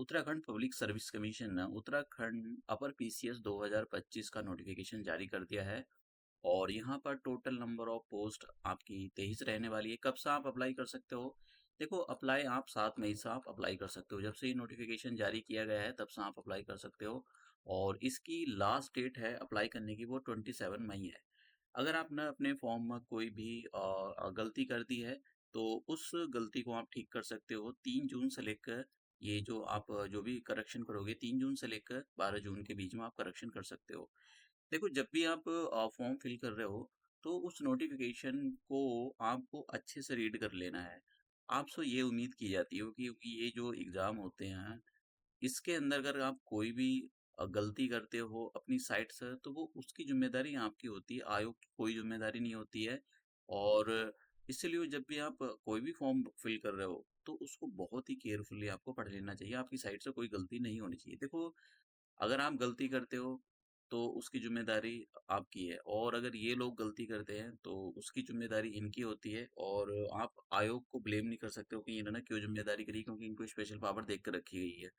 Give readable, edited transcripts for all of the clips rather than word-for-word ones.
Uttarakhand public service commission ने Uttarakhand upper PCS 2025 का notification जारी कर दिया है। और यहाँ पर टोटल नंबर ऑफ पोस्ट आपकी 23 रहने वाली है। कब से आप अप्लाई कर सकते हो? देखो, अप्लाई आप 7 मई से आप अप्लाई कर सकते हो। जब से ये नोटिफिकेशन जारी किया गया है तब से आप अप्लाई कर सकते हो। और इसकी लास्ट डेट है अप्लाई करने की, वो 27 मई है। अगर आपने अपने फॉर्म में कोई भी गलती कर दी है तो उस गलती को आप ठीक कर सकते हो 3 जून से लेकर। ये जो आप जो भी करेक्शन करोगे 3 जून से लेकर 12 जून के बीच में आप करेक्शन कर सकते हो। देखो, जब भी आप फॉर्म फिल कर रहे हो तो उस नोटिफिकेशन को आपको अच्छे से रीड कर लेना है। आपसे ये उम्मीद की जाती है क्योंकि ये जो एग्ज़ाम होते हैं इसके अंदर अगर आप कोई भी गलती करते हो अपनी साइड से तो वो उसकी ज़िम्मेदारी आपकी होती है, आयोग की कोई ज़िम्मेदारी नहीं होती है। और इसलिए जब भी आप कोई भी फॉर्म फिल कर रहे हो तो उसको बहुत ही केयरफुली आपको पढ़ लेना चाहिए, आपकी साइड से कोई गलती नहीं होनी चाहिए। देखो, अगर आप गलती करते हो तो उसकी ज़िम्मेदारी आपकी है, और अगर ये लोग गलती करते हैं तो उसकी ज़िम्मेदारी इनकी होती है। और आप आयोग को ब्लेम नहीं कर सकते हो कि इन्होंने क्यों ज़िम्मेदारी करी, क्योंकि इनको स्पेशल पावर देख कर रखी गई है।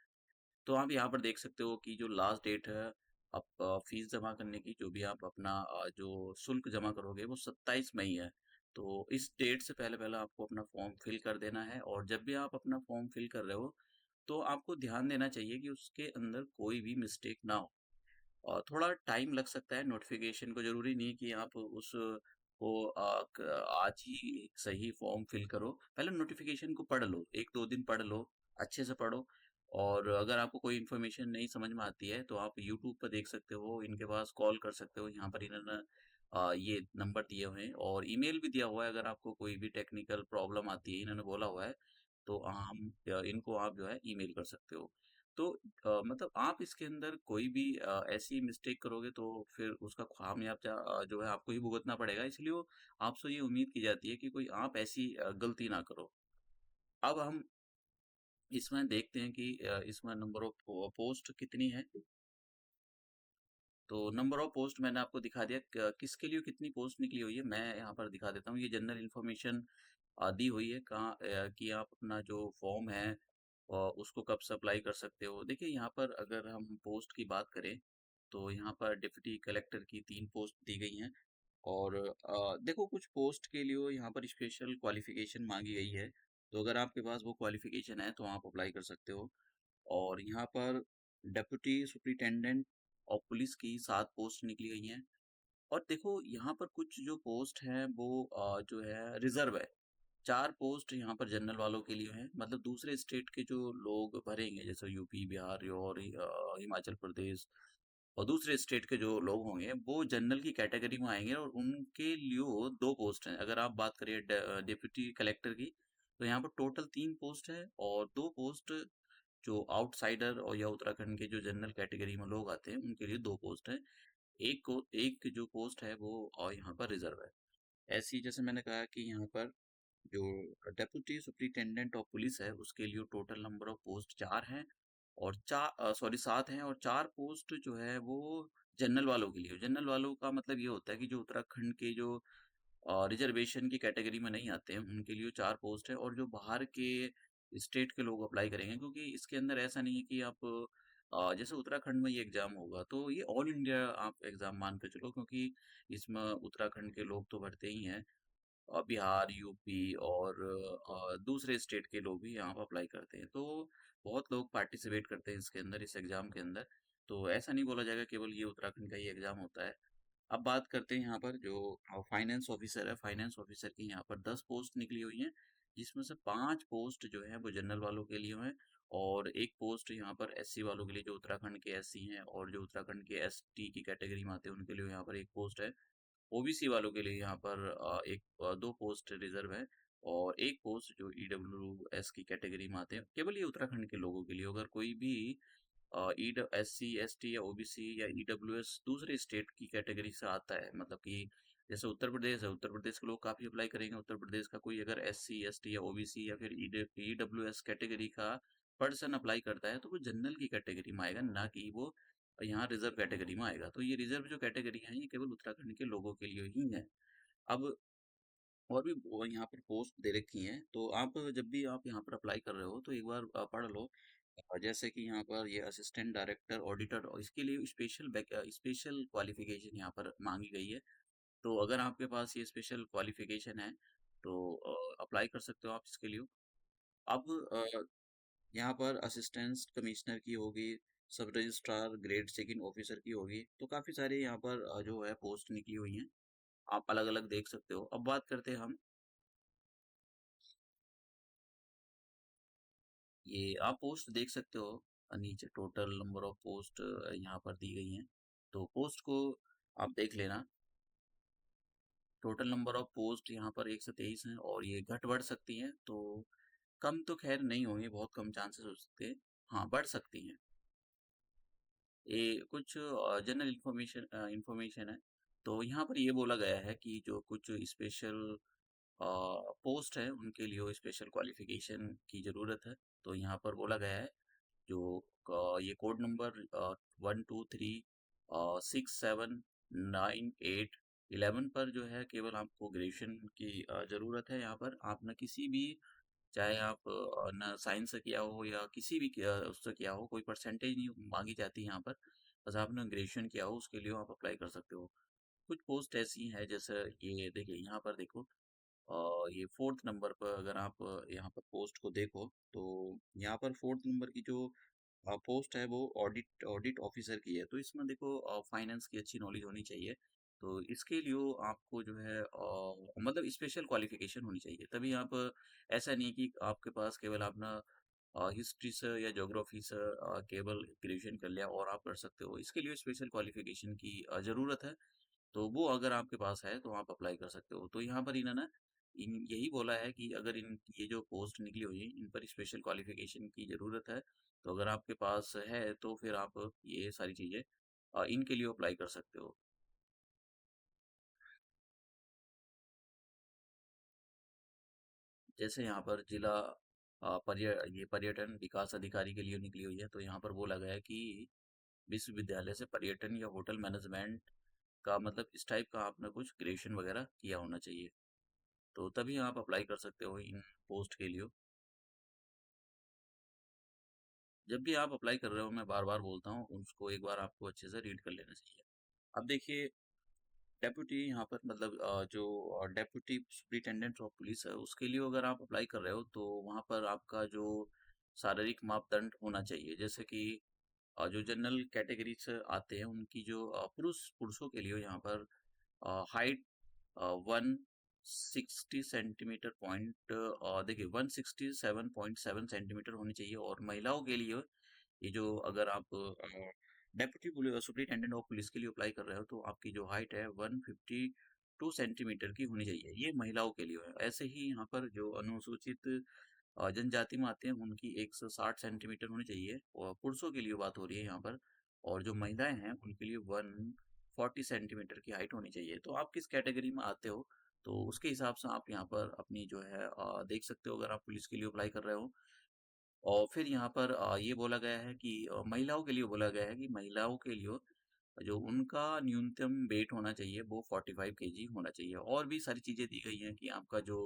तो आप यहाँ पर देख सकते हो कि जो लास्ट डेट है आप फीस जमा करने की, जो भी आप अपना जो शुल्क जमा करोगे वो 27 मई है। तो इस डेट से पहले पहले आपको अपना फॉर्म फिल कर देना है। और जब भी आप अपना फॉर्म फिल कर रहे हो तो आपको ध्यान देना चाहिए कि उसके अंदर कोई भी मिस्टेक ना हो। और थोड़ा टाइम लग सकता है नोटिफिकेशन को, जरूरी नहीं कि आप उस को आज ही सही फॉर्म फिल करो। पहले नोटिफिकेशन को पढ़ लो, 1-2 दिन पढ़ लो, अच्छे से पढ़ो। और अगर आपको कोई इन्फॉर्मेशन नहीं समझ में आती है तो आप यूट्यूब पर देख सकते हो, इनके पास कॉल कर सकते हो। यहाँ पर इन्होंने ये नंबर दिए हुए हैं और ईमेल भी दिया हुआ है। अगर आपको कोई भी टेक्निकल प्रॉब्लम आती है, इन्होंने बोला हुआ है, तो इनको आप जो है ईमेल कर सकते हो। तो मतलब आप इसके अंदर कोई भी ऐसी मिस्टेक करोगे तो फिर उसका खामियाजा जो है आपको ही भुगतना पड़ेगा। इसलिए आपसे ये उम्मीद की जाती है कि कोई आप ऐसी गलती ना करो। अब हम इसमें देखते हैं कि इसमें नंबर ऑफ पोस्ट कितनी है। तो नंबर ऑफ पोस्ट मैंने आपको दिखा दिया, किसके लिए कितनी पोस्ट निकली हुई है मैं यहाँ पर दिखा देता हूँ। ये जनरल इन्फॉर्मेशन दी हुई है कहाँ कि आप अपना जो फॉर्म है उसको कब से अप्लाई कर सकते हो। देखिए, यहाँ पर अगर हम पोस्ट की बात करें तो यहाँ पर डिप्टी कलेक्टर की 3 पोस्ट दी गई हैं। और देखो, कुछ पोस्ट के लिए यहाँ पर स्पेशल क्वालिफिकेशन मांगी गई है, तो अगर आपके पास वो क्वालिफिकेशन है तो आप अप्लाई कर सकते हो। और यहाँ पर डेप्यूटी सुपरिटेंडेंट और पुलिस की 7 पोस्ट निकली गई हैं। और देखो, यहाँ पर कुछ जो पोस्ट हैं वो जो है रिजर्व है। 4 पोस्ट यहाँ पर जनरल वालों के लिए हैं, मतलब दूसरे स्टेट के जो लोग भरेंगे, जैसे यूपी, बिहार और हिमाचल प्रदेश और दूसरे स्टेट के जो लोग होंगे वो जनरल की कैटेगरी में आएंगे, और उनके लिए 2 पोस्ट हैं। अगर आप बात करिए डिप्टी कलेक्टर की, तो यहाँ पर टोटल 3 पोस्ट है। और 2 पोस्ट जो आउटसाइडर और या उत्तराखंड के जो जनरल कैटेगरी में लोग आते हैं उनके लिए 2 पोस्ट है। एक जो पोस्ट है वो यहाँ पर रिजर्व है। ऐसी जैसे मैंने कहा कि यहाँ पर जो डेप्यूटी सुपरिटेंडेंट ऑफ पुलिस है उसके लिए टोटल नंबर ऑफ पोस्ट 4 हैं। और 7 हैं। और 4 पोस्ट जो है वो जनरल वालों के लिए। जनरल वालों का मतलब ये होता है कि जो उत्तराखंड के जो रिजर्वेशन की कैटेगरी में नहीं आते हैं उनके लिए 4 पोस्ट है। और जो बाहर के स्टेट के लोग अप्लाई करेंगे, क्योंकि इसके अंदर ऐसा नहीं है कि आप जैसे उत्तराखंड में ये एग्जाम होगा तो ये ऑल इंडिया आप एग्जाम मान के चलो, क्योंकि इसमें उत्तराखंड के लोग तो भरते ही हैं। बिहार, यूपी और दूसरे स्टेट के लोग भी यहाँ पर अप्लाई करते हैं। तो बहुत लोग पार्टिसिपेट करते हैं इसके अंदर, इस एग्जाम के अंदर। तो ऐसा नहीं बोला जाएगा केवल ये उत्तराखंड का ही एग्जाम होता है। अब बात करते हैं यहाँ पर जो फाइनेंस ऑफिसर है, फाइनेंस ऑफिसर की यहाँ पर 10 पोस्ट निकली हुई हैं, जिसमें से 5 पोस्ट जो है वो जनरल वालों के लिए हैं। और 1 पोस्ट यहाँ पर एससी वालों के लिए, जो उत्तराखंड के एससी हैं और जो उत्तराखंड के एसटी की कैटेगरी में आते हैं उनके लिए यहाँ पर 1 पोस्ट है। ओबीसी वालों के लिए यहाँ पर 2 पोस्ट रिजर्व है। और 1 पोस्ट जो ईडब्ल्यूएस की कैटेगरी में आते हैं, केवल ये उत्तराखंड के लोगों के लिए। अगर कोई भी एससी एसटी या ओबीसी या ईडब्ल्यूएस दूसरे स्टेट की कैटेगरी से आता है, मतलब कि जैसे उत्तर प्रदेश है, उत्तर प्रदेश के लोग काफी अप्लाई करेंगे। उत्तर प्रदेश का कोई अगर एससी एसटी या ओबीसी या फिर ईडब्ल्यूएस कैटेगरी का पर्सन अप्लाई करता है तो वो जनरल की कैटेगरी में आएगा, ना कि वो यहाँ रिजर्व कैटेगरी में आएगा। तो ये रिजर्व जो कैटेगरी है ये केवल उत्तराखंड के लोगों के लिए ही है। अब और भी वो यहाँ पर पोस्ट दे रखी हैं, तो आप जब भी आप यहाँ पर अप्लाई कर रहे हो तो एक बार पढ़ लो जैसे कि यहाँ पर ये असिस्टेंट डायरेक्टर, ऑडिटर और इसके लिए स्पेशल क्वालिफ़िकेशन यहाँ पर माँगी गई है। तो अगर आपके पास ये स्पेशल क्वालिफ़िकेशन है, तो अप्लाई कर सकते हो आप इसके लिए। अब यहाँ पर असिस्टेंट कमिश्नर की होगी, सब रजिस्ट्रार, ग्रेड चेकिंग ऑफिसर की होगी, तो काफ़ी सारे यहाँ पर जो है पोस्ट निकली हुई हैं। आप अलग-अलग देख सकते हो। अब बात करते हैं हम, ये आप पोस्ट देख सकते हो नीचे टोटल नंबर ऑफ पोस्ट यहाँ पर दी गई हैं। तो पोस्ट को आप देख लेना, टोटल नंबर ऑफ पोस्ट यहाँ पर 123 हैं और ये घट-बढ़ सकती हैं, तो कम तो ख़ैर नहीं होंगी, बहुत कम चांसेस हो सकते हैं। हाँ, बढ़ सकती हैं। ये कुछ जनरल इन्फॉर्मेशन है। तो यहाँ पर ये बोला गया है कि जो कुछ स्पेशल अ, पोस्ट है, उनके लिए स्पेशल क्वालिफ़िकेशन की ज़रूरत है। तो यहाँ पर बोला गया है जो ये कोड नंबर 1 2 3 6 7 9 8 11 पर जो है केवल आपको ग्रेजुएशन की ज़रूरत है। यहाँ पर आप ना किसी भी, चाहे आप ना साइंस से किया हो या किसी भी उससे किया हो, कोई परसेंटेज नहीं मांगी जाती यहाँ पर। बस आपने ग्रेजुएशन किया हो, उसके लिए आप अप्लाई कर सकते हो। कुछ पोस्ट ऐसी हैं, जैसे ये देखिए यहाँ पर देखो, ये 4th नंबर पर अगर आप यहाँ पर पोस्ट को देखो, तो यहाँ पर 4th नंबर की जो पोस्ट है वो ऑडिट ऑडिट ऑफिसर की है। तो इसमें देखो फाइनेंस की अच्छी नॉलेज होनी चाहिए। तो इसके लिए आपको जो है मतलब स्पेशल क्वालिफिकेशन होनी चाहिए। तभी आप ऐसा नहीं है कि आपके पास केवल अपना हिस्ट्री से या ज्योग्राफी से केवल ग्रेजुएशन कर लिया और आप कर सकते हो। इसके लिए स्पेशल क्वालिफिकेशन की ज़रूरत है। तो वो अगर आपके पास है तो आप अप्लाई कर सकते हो। तो यहाँ पर इन्होंने इन यही बोला है कि अगर इन ये जो पोस्ट निकली हुई है, इन पर स्पेशल क्वालिफिकेशन की ज़रूरत है। तो अगर आपके पास है तो फिर आप ये सारी चीज़ें इनके लिए अप्लाई कर सकते हो। जैसे यहाँ पर जिला ये पर्यटन विकास अधिकारी के लिए निकली हुई है, तो यहाँ पर बोला गया है कि विश्वविद्यालय से पर्यटन या होटल मैनेजमेंट का मतलब इस टाइप का आपने कुछ ग्रेजुएशन वगैरह किया होना चाहिए। तो तभी आप अप्लाई कर सकते हो इन पोस्ट के लिए। जब भी आप अप्लाई कर रहे हो, मैं बार-बार बोलता हूँ, उसको एक बार आपको अच्छे से रीड कर लेना चाहिए। अब देखिए, डेप्यूटी यहाँ पर मतलब जो डेप्यूटी सुपरिटेंडेंट ऑफ पुलिस है, उसके लिए अगर आप अप्लाई कर रहे हो, तो वहाँ पर आपका जो शारीरिक मापदंड होना चाहिए। जैसे कि जो जनरल कैटेगरी से आते हैं, उनकी जो पुरुषों के लिए यहाँ पर हाइट 160 सेंटीमीटर देखिए 167.7 सेंटीमीटर होनी चाहिए, और महिलाओं के लिए ये जो अगर आप डेप्यूटी सुपरिटेंडेंट ऑफ पुलिस के लिए अप्लाई कर रहे हो, तो आपकी जो हाइट है 152 सेंटीमीटर की होनी चाहिए। ये महिलाओं के लिए है। ऐसे ही यहाँ पर जो अनुसूचित जनजाति में आते हैं, उनकी 160 सेंटीमीटर होनी चाहिए, और पुरुषों के लिए बात हो रही है यहाँ पर। और जो महिलाएं हैं उनके लिए 140 सेंटीमीटर की हाइट होनी चाहिए। तो आप किस कैटेगरी में आते हो, तो उसके हिसाब से आप यहाँ पर अपनी जो है देख सकते हो, अगर आप पुलिस के लिए अप्लाई कर रहे हो। और फिर यहाँ पर ये बोला गया है कि महिलाओं के लिए बोला गया है कि महिलाओं के लिए जो उनका न्यूनतम वेट होना चाहिए वो 45 केजी होना चाहिए। और भी सारी चीज़ें दी गई हैं कि आपका जो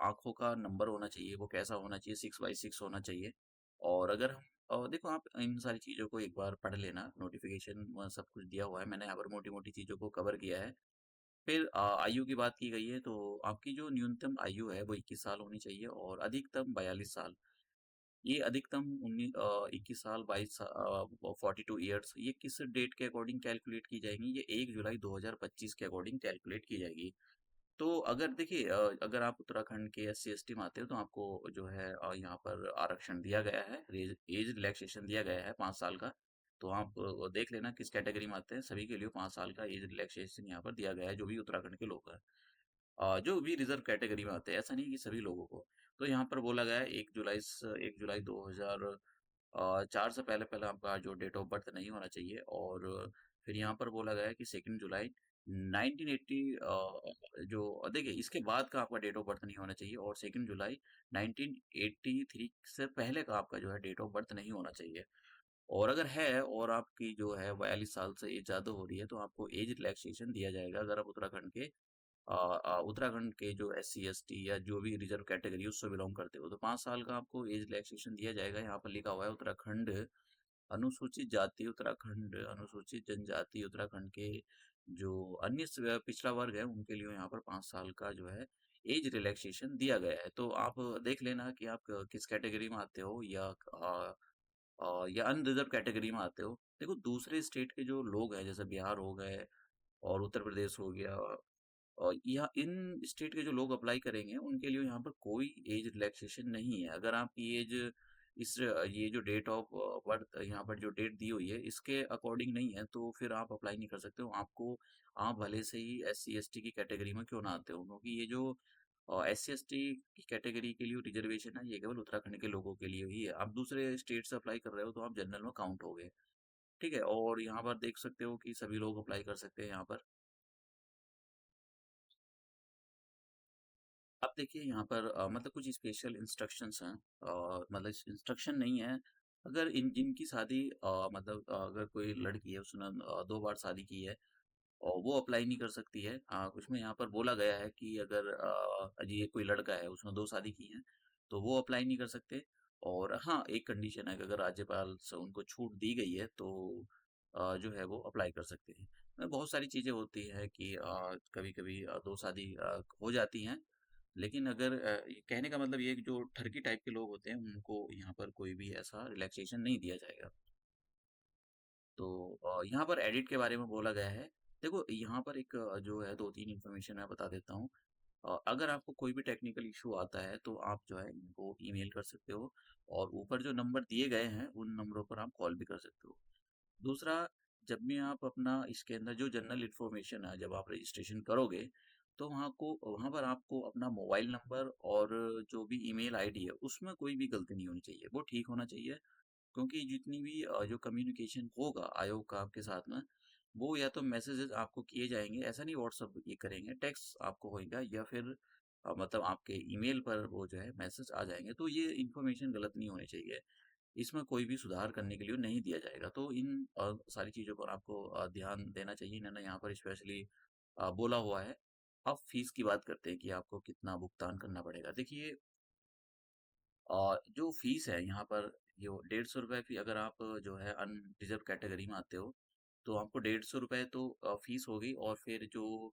आँखों का नंबर होना चाहिए वो कैसा होना चाहिए, 6/6 होना चाहिए। और अगर हम देखो, आप इन सारी चीज़ों को एक बार पढ़ लेना, नोटिफ़िकेशन में सब कुछ दिया हुआ है, मैंने यहाँ पर मोटी-मोटी चीज़ों को कवर किया है। फिर आयु की बात की गई है, तो आपकी जो न्यूनतम आयु है वो 21 साल होनी चाहिए और अधिकतम 42 साल। ये अधिकतम 21 साल 42 ईयर्स, ये किस डेट के अकॉर्डिंग कैलकुलेट की जाएंगी? ये 1 जुलाई 2025 के अकॉर्डिंग कैलकुलेट की जाएगी। तो अगर देखिए अगर आप उत्तराखंड के एससी एसटी में आते हो, तो आपको जो है यहाँ पर आरक्षण दिया गया है, एज रिलैक्सेशन दिया गया है 5 साल का। तो आप देख लेना किस कैटेगरी में आते हैं, सभी के लिए 5 साल का एज रिलैक्सेशन यहाँ पर दिया गया है, जो भी उत्तराखंड के लोग हैं। जो भी रिजर्व कैटेगरी में आते हैं, ऐसा नहीं कि सभी लोगों को। तो यहाँ पर बोला गया है 1 जुलाई 2004 से पहले पहले आपका जो डेट ऑफ बर्थ नहीं होना चाहिए। और फिर यहाँ पर बोला गया है कि 2 जुलाई 1980 जो देखिए इसके बाद का आपका डेट ऑफ बर्थ नहीं होना चाहिए, और 2 जुलाई 1983 से पहले का आपका जो है डेट ऑफ बर्थ नहीं होना चाहिए। और अगर है और आपकी जो है 42 साल से एज ज़्यादा हो रही है, तो आपको एज रिलैक्सेशन दिया जाएगा, अगर आप उत्तराखंड के उत्तराखंड के जो एससी एसटी या जो भी रिजर्व कैटेगरी उससे बिलोंग करते हो तो 5 साल का आपको एज रिलैक्सेशन दिया जाएगा। यहाँ पर लिखा हुआ है उत्तराखंड अनुसूचित जाति, उत्तराखंड अनुसूचित जनजाति, उत्तराखंड के जो अन्य पिछड़ा वर्ग है उनके लिए यहाँ पर 5 साल का जो है एज रिलैक्सेशन दिया गया है। तो आप देख लेना कि आप किस कैटेगरी में आते हो या अनरिजर्व कैटेगरी में आते हो। देखो दूसरे स्टेट के जो लोग हैं जैसे बिहार हो गए और उत्तर प्रदेश हो गया और या इन स्टेट के जो लोग अप्लाई करेंगे उनके लिए यहाँ पर कोई एज रिलैक्सेशन नहीं है। अगर आपकी एज इस ये जो डेट ऑफ बर्थ यहाँ पर जो डेट दी हुई है इसके अकॉर्डिंग नहीं है तो फिर आप अप्लाई नहीं कर सकते हो। आपको आप भले से ही एस सी एस टी की कैटेगरी में क्यों ना आते हो क्योंकि ये जो एस सी एस टी की कैटेगरी के लिए रिजर्वेशन है ये केवल उत्तराखंड के लोगों के लिए ही है। आप दूसरे स्टेट से अप्लाई कर रहे हो तो आप जनरल में काउंट हो गए। ठीक है और यहाँ पर देख सकते हो कि सभी लोग अप्लाई कर सकते हैं यहाँ पर। अब देखिए यहाँ पर मतलब कुछ स्पेशल इंस्ट्रक्शंस हैं मतलब इंस्ट्रक्शन नहीं है। अगर इन जिनकी शादी मतलब अगर कोई लड़की है उसने 2 बार शादी की है और वो अप्लाई नहीं कर सकती है। उसमें यहाँ पर बोला गया है कि अगर ये कोई लड़का है उसने 2 शादी की है तो वो अप्लाई नहीं कर सकते। और हाँ एक कंडीशन है कि अगर राज्यपाल से उनको छूट दी गई है तो जो है वो अप्लाई कर सकते हैं। बहुत सारी चीज़ें होती हैं कि कभी कभी 2 शादी हो जाती हैं लेकिन अगर ये कहने का मतलब ये है कि जो ठरकी टाइप के लोग होते हैं उनको यहाँ पर कोई भी ऐसा रिलैक्सेशन नहीं दिया जाएगा। तो यहाँ पर एडिट के बारे में बोला गया है। देखो यहाँ पर एक जो है 2-3 इन्फॉर्मेशन मैं बता देता हूँ। अगर आपको कोई भी टेक्निकल इशू आता है तो आप जो है इनको ईमेल कर सकते हो और ऊपर जो नंबर दिए गए हैं उन नंबरों पर आप कॉल भी कर सकते हो। दूसरा, जब भी आप अपना इसके अंदर जो जनरल इन्फॉर्मेशन है जब आप रजिस्ट्रेशन करोगे तो वहाँ पर आपको अपना मोबाइल नंबर और जो भी ईमेल आईडी है उसमें कोई भी गलती नहीं होनी चाहिए, वो ठीक होना चाहिए। क्योंकि जितनी भी जो कम्युनिकेशन होगा आयोग का आपके साथ में वो या तो मैसेजेस आपको किए जाएंगे, ऐसा नहीं व्हाट्सएप ये करेंगे, टेक्स्ट आपको होएगा या फिर मतलब आपके ईमेल पर वो जो है मैसेज आ जाएंगे। तो ये इन्फॉर्मेशन गलत नहीं होनी चाहिए, इसमें कोई भी सुधार करने के लिए नहीं दिया जाएगा। तो इन सारी चीज़ों पर आपको ध्यान देना चाहिए। इन्होंने यहाँ पर स्पेशली बोला हुआ है। अब फीस की बात करते हैं कि आपको कितना भुगतान करना पड़ेगा। देखिए जो फीस है यहाँ पर जो 150 रुपये की अगर आप जो है अनरिजर्व कैटेगरी में आते हो तो आपको 150 रुपये तो फीस होगी और फिर जो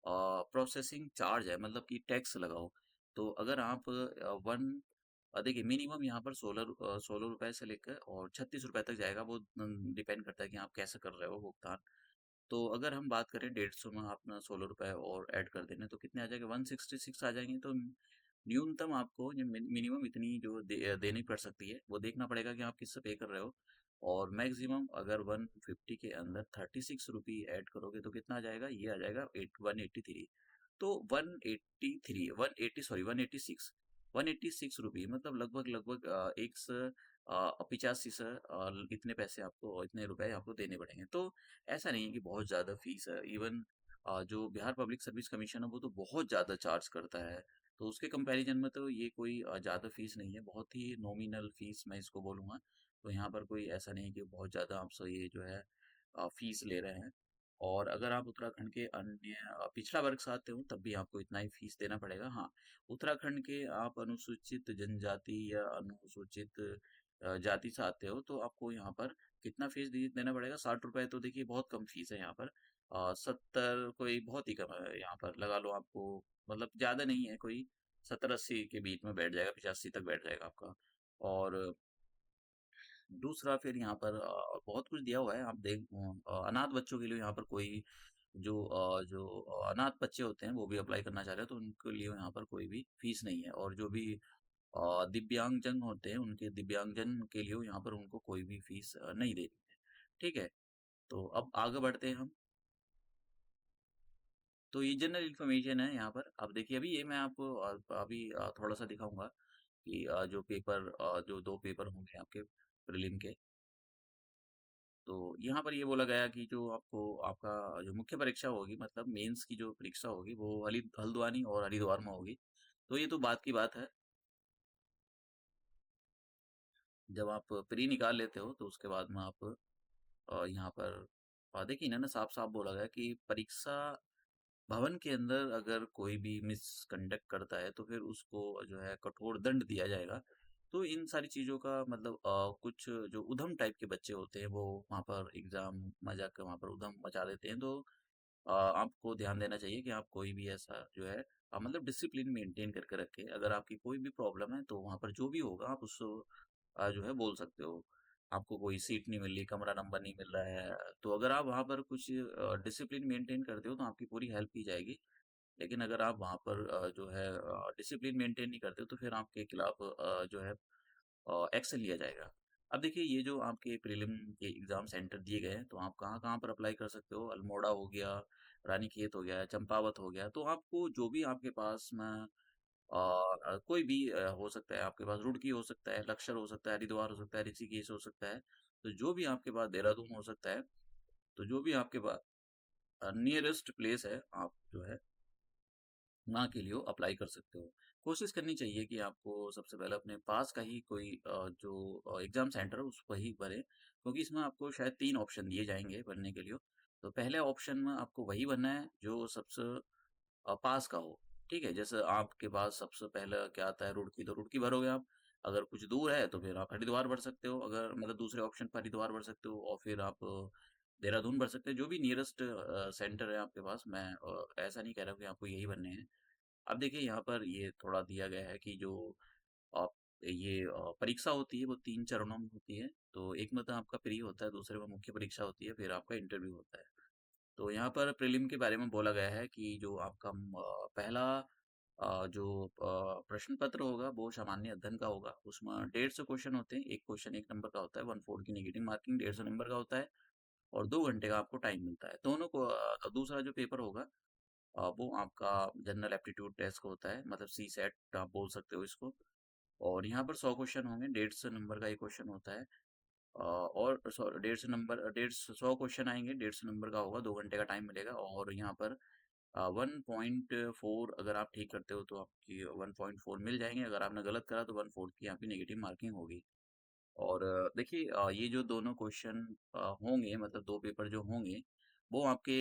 प्रोसेसिंग चार्ज है मतलब कि टैक्स लगाओ तो अगर आप वन देखिए मिनिमम यहाँ पर 16 रुपए से लेकर और 36 रुपए तक जाएगा। वो डिपेंड करता है कि आप कैसे कर रहे हो भुगतान। तो अगर हम बात करें 150 में आपने 16 रुपए और ऐड कर देने तो कितने आ जाएंगे 166 आ जाएंगे। तो न्यूनतम आपको जो मिनिमम इतनी जो देनी पड़ सकती है वो देखना पड़ेगा कि आप किससे पे कर रहे हो। और मैक्सिमम अगर 150 के अंदर 36 रुपी ऐड करोगे तो कितना आ जाएगा, ये आ जाएगा 183। तो 183 180 सॉरी 186 रुपी मतलब लगभग लगभग 85 से इतने पैसे आपको इतने रुपए आपको देने पड़ेंगे। तो ऐसा नहीं है कि बहुत ज़्यादा फीस है। इवन जो बिहार पब्लिक सर्विस कमीशन है वो तो बहुत ज़्यादा चार्ज करता है। तो उसके कंपैरिजन में तो ये कोई ज़्यादा फीस नहीं है, बहुत ही नॉमिनल फीस मैं इसको बोलूँगा। तो यहाँ पर कोई ऐसा नहीं है कि बहुत ज़्यादा आपसे ये जो है फीस ले रहे हैं। और अगर आप उत्तराखंड के अन्य पिछड़ा वर्ग से आते हो तब भी आपको इतना ही फीस देना पड़ेगा। हाँ, उत्तराखंड के आप अनुसूचित जनजाति या अनुसूचित जाति से आते हो तो आपको यहाँ पर कितना फीस देना पड़ेगा, 60 रुपए। तो देखिए बहुत कम फीस है यहाँ पर। 70 कोई बहुत ही कम है यहाँ पर, लगा लो आपको मतलब ज़्यादा नहीं है कोई, 70-80 के बीच में बैठ जाएगा, 85 तक बैठ जाएगा आपका। और दूसरा फिर यहाँ पर बहुत कुछ दिया हुआ है। आप अनाथ बच्चों के लिए यहाँ पर कोई जो अनाथ बच्चे होते हैं वो भी अप्लाई करना चाह रहे हैं तो उनके लिए यहाँ पर कोई भी फीस नहीं है। और जो भी दिव्यांगजन होते हैं उनके दिव्यांगजन के लिए यहाँ पर उनको कोई भी फीस नहीं देनी है। ठीक है, तो अब आगे बढ़ते हैं हम। तो ये जनरल इन्फॉर्मेशन है यहाँ पर। अब देखिए अभी ये मैं आपको अभी थोड़ा सा दिखाऊंगा कि जो 2 पेपर होंगे आपके प्रीलिम के। तो यहाँ पर ये बोला गया कि जो आपको आपका जो मुख्य परीक्षा होगी मतलब मेंस की जो परीक्षा होगी वो हल्द्वानी और हरिद्वार में होगी। तो ये तो बात की बात है। जब आप प्री निकाल लेते हो तो उसके बाद में आप यहाँ पर देखिए इन्होंने साफ साफ बोला गया कि परीक्षा भवन के अंदर अगर कोई भी मिसकंडक्ट करता है तो फिर उसको जो है कठोर दंड दिया जाएगा। तो इन सारी चीज़ों का मतलब कुछ जो उधम टाइप के बच्चे होते हैं वो वहाँ पर एग्ज़ाम में जाकर वहाँ पर उधम मचा देते हैं। तो आपको ध्यान देना चाहिए कि आप कोई भी ऐसा जो है मतलब डिसिप्लिन मेंटेन करके रखें। अगर आपकी कोई भी प्रॉब्लम है तो वहाँ पर जो भी होगा आप उसको जो है बोल सकते हो। आपको कोई सीट नहीं मिल रही, कमरा नंबर नहीं मिल रहा है, तो अगर आप वहाँ पर कुछ डिसिप्लिन मेंटेन करते हो तो आपकी पूरी हेल्प की जाएगी। लेकिन अगर आप वहाँ पर जो है डिसिप्लिन मेंटेन नहीं करते हो तो फिर आपके खिलाफ जो है एक्शन लिया जाएगा। अब देखिए ये जो आपके प्रीलिम के एग्ज़ाम सेंटर दिए गए हैं, तो आप कहाँ-कहाँ पर अप्लाई कर सकते हो? अल्मोड़ा हो गया, रानीखेत हो गया, चंपावत हो गया, तो आपको जो भी आपके पास में कोई भी हो सकता है, आपके पास रुड़की हो सकता है, लक्सर हो सकता है, हरिद्वार हो सकता है, ऋषिकेश हो सकता है, तो जो भी आपके पास देहरादून हो सकता है, तो जो भी आपके पास नियरेस्ट प्लेस है, आप जो है वहाँ के लिए अप्लाई कर सकते हो। कोशिश करनी चाहिए कि आपको सबसे पहले अपने पास का ही कोई जो एग्ज़ाम सेंटर है उस वही भरें, क्योंकि इसमें आपको शायद 3 ऑप्शन दिए जाएँगे भरने के लिए। तो पहले ऑप्शन में आपको वही भरना है जो सबसे पास का हो, ठीक है? जैसे आपके पास सबसे पहले क्या आता है रुड़की, तो रुड़की भरोगे आप। अगर कुछ दूर है तो फिर आप हरिद्वार भर सकते हो, अगर मतलब दूसरे ऑप्शन पर हरिद्वार भर सकते हो और फिर आप देहरादून भर सकते हो। जो भी नियरेस्ट सेंटर है आपके पास, मैं ऐसा नहीं कह रहा हूँ कि आपको यही भरने हैं। अब देखिए यहाँ पर ये थोड़ा दिया गया है कि जो आप ये परीक्षा होती है वो 3 चरणों में होती है। तो एक मतलब आपका प्री होता है, दूसरे में मुख्य परीक्षा होती है, फिर आपका इंटरव्यू होता है। तो यहाँ पर प्रीलिम के बारे में बोला गया है कि जो आपका पहला जो प्रश्न पत्र होगा वो सामान्य अध्ययन का होगा। उसमें 150 क्वेश्चन होते हैं। एक क्वेश्चन 1 नंबर का होता है, 1/4 की नेगेटिव मार्किंग 150 नंबर का होता है और 2 घंटे का आपको टाइम मिलता है। दोनों को दूसरा जो पेपर होगा वो आपका जनरल एप्टीट्यूड टेस्ट होता है, मतलब सीसैट आप बोल सकते हो इसको। और यहाँ पर 100 क्वेश्चन होंगे, 150 नंबर का एक क्वेश्चन होता है। और 150 नंबर 150 क्वेश्चन आएंगे, 150 नंबर का होगा, 2 घंटे का टाइम मिलेगा। और यहाँ पर 1.4 अगर आप ठीक करते हो तो आपकी 1.4 मिल जाएंगे, अगर आपने गलत करा तो 1/4 की आपकी नेगेटिव मार्किंग होगी। और देखिए ये जो दोनों क्वेश्चन होंगे, मतलब 2 पेपर जो होंगे, वो आपके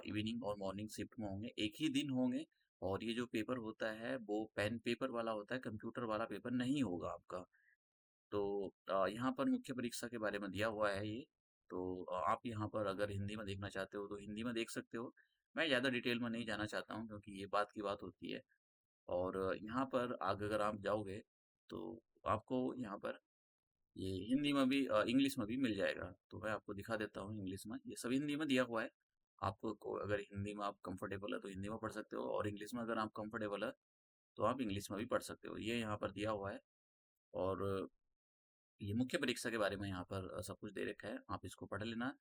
इवनिंग और मॉर्निंग शिफ्ट में होंगे, एक ही दिन होंगे। और ये जो पेपर होता है वो पेन पेपर वाला होता है, कंप्यूटर वाला पेपर नहीं होगा आपका। तो यहाँ पर मुख्य परीक्षा के बारे में दिया हुआ है ये। तो आप यहाँ पर अगर हिंदी में देखना चाहते हो तो हिंदी में देख सकते हो। मैं ज़्यादा डिटेल में नहीं जाना चाहता हूँ क्योंकि ये बात की बात होती है। और यहाँ पर आगे अगर आप जाओगे तो आपको यहाँ पर ये हिंदी में भी इंग्लिश में भी मिल जाएगा। तो मैं आपको दिखा देता हूँ इंग्लिश में, ये सब हिंदी में दिया हुआ है। आपको अगर हिंदी में आप कंफर्टेबल है तो हिंदी में पढ़ सकते हो, और इंग्लिश में अगर आप कंफर्टेबल है तो आप इंग्लिश में भी पढ़ सकते हो। ये यहाँ पर दिया हुआ है। और ये मुख्य परीक्षा के बारे में यहाँ पर सब कुछ दे रखा है, आप इसको पढ़ लेना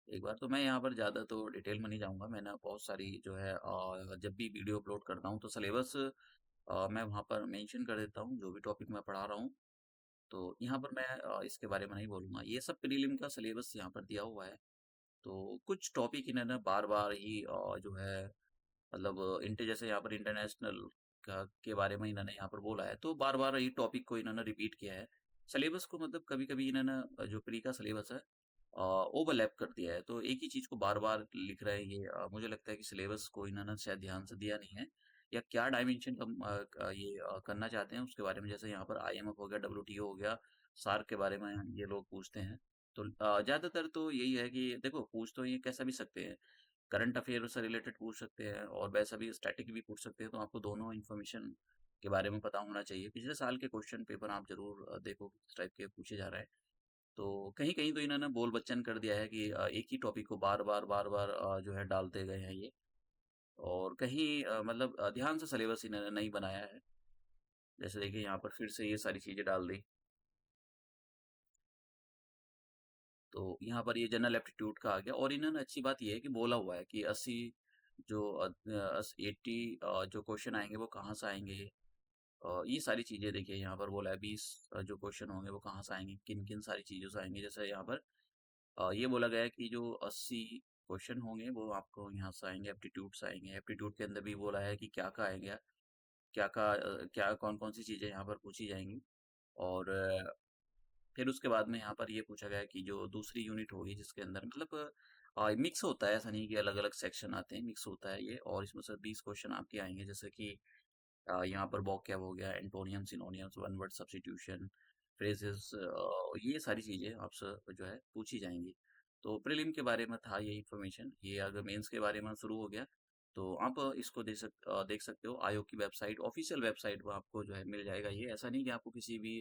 एक बार। तो मैं यहाँ पर ज़्यादा तो डिटेल में नहीं जाऊँगा। मैंने बहुत सारी जो है जब भी वीडियो अपलोड करता हूँ तो सिलेबस मैं वहाँ पर मेंशन कर देता हूँ, जो भी टॉपिक मैं पढ़ा रहा हूँ। तो यहाँ पर मैं इसके बारे में नहीं बोलूँगा। ये सब प्रीलिम का सिलेबस यहाँ पर दिया हुआ है। तो कुछ टॉपिक इन्होंने बार-बार ही जो है मतलब जैसे यहाँ पर इंटरनेशनल का के बारे में इन्होंने यहाँ पर बोला है, तो बार-बार ये टॉपिक को इन्होंने रिपीट किया है। सिलेबस को मतलब कभी-कभी इन्होंने जो प्री का सिलेबस है ओवरलैप कर दिया है, तो एक ही चीज़ को बार-बार लिख रहे हैं ये। मुझे लगता है कि सिलेबस को इन्होंने शायद ध्यान से दिया नहीं है, या क्या डायमेंशन ये करना चाहते हैं उसके बारे में। जैसे यहाँ पर आईएमएफ हो गया, डब्ल्यूटीओ हो गया, सार्क के बारे में ये लोग पूछते हैं। तो ज़्यादातर तो यही है कि देखो पूछ तो ये कैसा भी सकते हैं, करंट अफेयर से रिलेटेड पूछ सकते हैं और वैसा भी स्टैटिक भी पूछ सकते हैं। तो आपको दोनों इन्फॉर्मेशन के बारे में पता होना चाहिए। पिछले साल के क्वेश्चन पेपर आप ज़रूर देखो किस टाइप के पूछे जा रहे हैं। तो कहीं-कहीं तो इन्होंने बोल बच्चन कर दिया है कि एक ही टॉपिक को बार-बार, बार-बार जो है डालते गए हैं ये। और कहीं मतलब ध्यान से सिलेबस इन्होंने नहीं बनाया है। जैसे देखिए यहाँ पर फिर से ये सारी चीज़ें डाल दी। तो यहाँ पर ये जनरल एप्टीट्यूड का आ गया। और इन्होंने अच्छी बात ये है कि बोला हुआ है कि 80 जो 80 जो क्वेश्चन आएँगे वो कहाँ से आएँगे। ये सारी चीज़ें देखिए यहाँ पर बोला है, 20 जो क्वेश्चन होंगे वो कहाँ से आएँगे, किन-किन सारी चीज़ों से आएँगे। जैसे यहाँ पर ये बोला गया है कि जो 80 क्वेश्चन होंगे वो आपको यहाँ से आएँगे, एप्टीट्यूड से आएँगे। एप्टीट्यूड के अंदर भी बोला है कि क्या-क्या आएँगे, क्या कौन-कौन सी चीज़ें यहाँ पर पूछी जाएँगी। और फिर उसके बाद में यहाँ पर ये पूछा गया है कि जो दूसरी यूनिट होगी जिसके अंदर मतलब मिक्स होता है, ऐसा नहीं कि अलग-अलग सेक्शन आते हैं, मिक्स होता है ये और इसमें से 20 क्वेश्चन आपके आएँगे जैसे कि यहाँ पर वोकैब हो गया, antonym, synonyms, one word substitution, phrases ये सारी चीज़ें आपसे जो है पूछी जाएँगी। तो प्रीलिम के बारे में था ये इन्फॉर्मेशन, ये अगर मेंस के बारे में शुरू हो गया, तो आप इसको देख सकते हो आयोग की वेबसाइट, ऑफ़िशियल वेबसाइट पे आपको जो है मिल जाएगा ये। ऐसा नहीं कि आपको किसी भी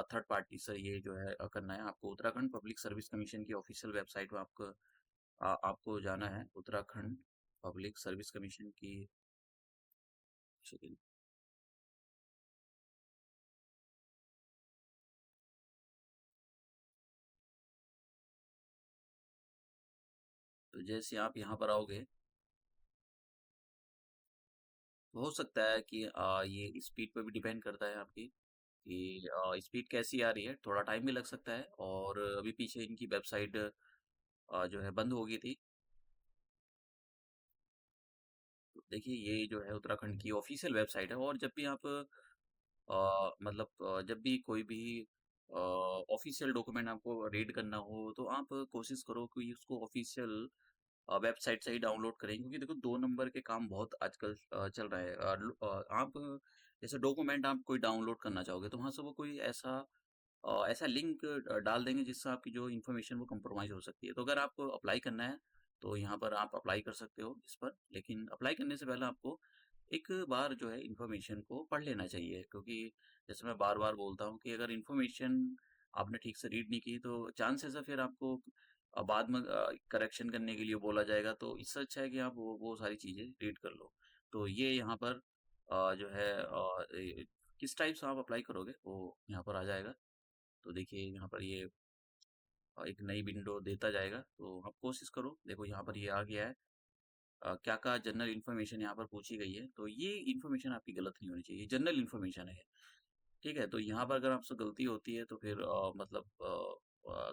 थर्ड पार्टी से ये जो है करना है, आपको उत्तराखंड पब्लिक सर्विस कमीशन की ऑफ़िशियल वेबसाइट पे आपको जाना है, उत्तराखंड पब्लिक सर्विस कमीशन की। तो जैसे आप यहाँ पर आओगे, तो हो सकता है कि ये स्पीड पे भी डिपेंड करता है आपकी कि स्पीड कैसी आ रही है, थोड़ा टाइम भी लग सकता है और अभी पीछे इनकी वेबसाइट जो है बंद हो गई थी। तो देखिए ये जो है उत्तराखंड की ऑफिशियल वेबसाइट है और जब भी आप मतलब जब भी कोई भी ऑफिशियल डॉक्यूमेंट आपको रीड करना हो तो आप कोशिश करो कि उसको ऑफिशियल वेबसाइट से ही डाउनलोड करें क्योंकि देखो 2 नंबर के काम बहुत आजकल चल रहा है। आप जैसे डॉक्यूमेंट आप कोई डाउनलोड करना चाहोगे तो वहाँ से वो कोई ऐसा लिंक डाल देंगे जिससे आपकी जो इन्फॉर्मेशन वो कंप्रोमाइज़ हो सकती है। तो अगर आपको अप्लाई करना है, तो यहाँ पर आप अप्लाई कर सकते हो इस पर, लेकिन अप्लाई करने से पहले आपको एक बार जो है इन्फॉर्मेशन को पढ़ लेना चाहिए क्योंकि जैसे मैं बार-बार बोलता हूँ कि अगर इन्फॉर्मेशन आपने ठीक से रीड नहीं की तो चांसेस है फिर आपको बाद में करेक्शन करने के लिए बोला जाएगा, तो इससे अच्छा है कि आप वो सारी चीज़ें रीड कर लो। तो ये यहाँ पर जो है किस टाइप से आप अप्लाई करोगे वो यहाँ पर आ जाएगा। तो देखिए यहाँ पर ये एक नई विंडो देता जाएगा, तो आप कोशिश करो। देखो यहाँ पर ये आ गया है। क्या-क्या जनरल इन्फॉर्मेशन यहाँ पर पूछी गई है, तो ये इन्फॉर्मेशन आपकी गलत नहीं होनी चाहिए, जनरल इन्फॉर्मेशन है। ठीक है? तो यहाँ पर अगर आपसे गलती होती है तो फिर मतलब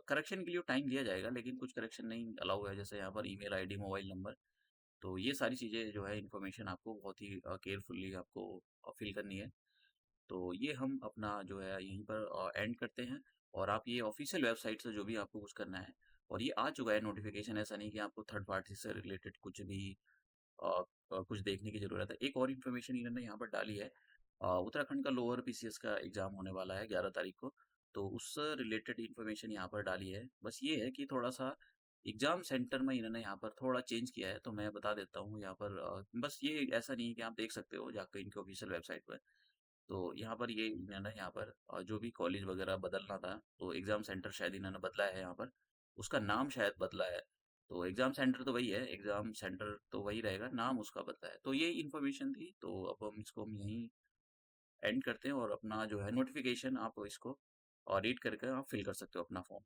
करेक्शन के लिए टाइम दिया जाएगा, लेकिन कुछ करेक्शन नहीं अलाउ है, जैसे यहाँ पर ईमेल आईडी, मोबाइल नंबर। तो ये सारी चीज़ें जो है इन्फॉर्मेशन आपको बहुत ही केयरफुली आपको फिल करनी है। तो ये हम अपना जो है यहीं पर एंड करते हैं और आप ये ऑफिशियल वेबसाइट से जो भी आपको कुछ करना है और ये आ चुका है नोटिफिकेशन, ऐसा नहीं कि आपको थर्ड पार्टी से रिलेटेड कुछ भी अ, कुछ देखने की ज़रूरत है। एक और इन्फॉर्मेशन इन्होंने यहाँ पर डाली है। उत्तराखंड का लोअर पीसीएस का एग्ज़ाम होने वाला है 11 तारीख को, तो उससे रिलेटेड इन्फॉर्मेशन यहाँ पर डाली है। बस ये है कि थोड़ा-सा एग्ज़ाम सेंटर में इन्होंने यहाँ पर थोड़ा चेंज किया है, तो मैं बता देता हूँ यहाँ पर बस ये ऐसा नहीं है कि आप देख सकते हो जाकर इनकी ऑफिशियल वेबसाइट पर। तो यहाँ पर ये इन्होंने यहाँ पर जो भी कॉलेज वगैरह बदलना था, तो एग्ज़ाम सेंटर शायद इन्होंने बदला है यहाँ पर। उसका नाम शायद बदला है। तो एग्ज़ाम सेंटर तो वही है, एग्ज़ाम सेंटर तो वही रहेगा, नाम उसका बदला है। तो ये इन्फॉर्मेशन थी, तो अब हम यहीं एंड करते हैं और अपना जो है नोटिफ़िकेशन आप इसको रीड करके आप फ़िल कर सकते हो अपना फॉर्म।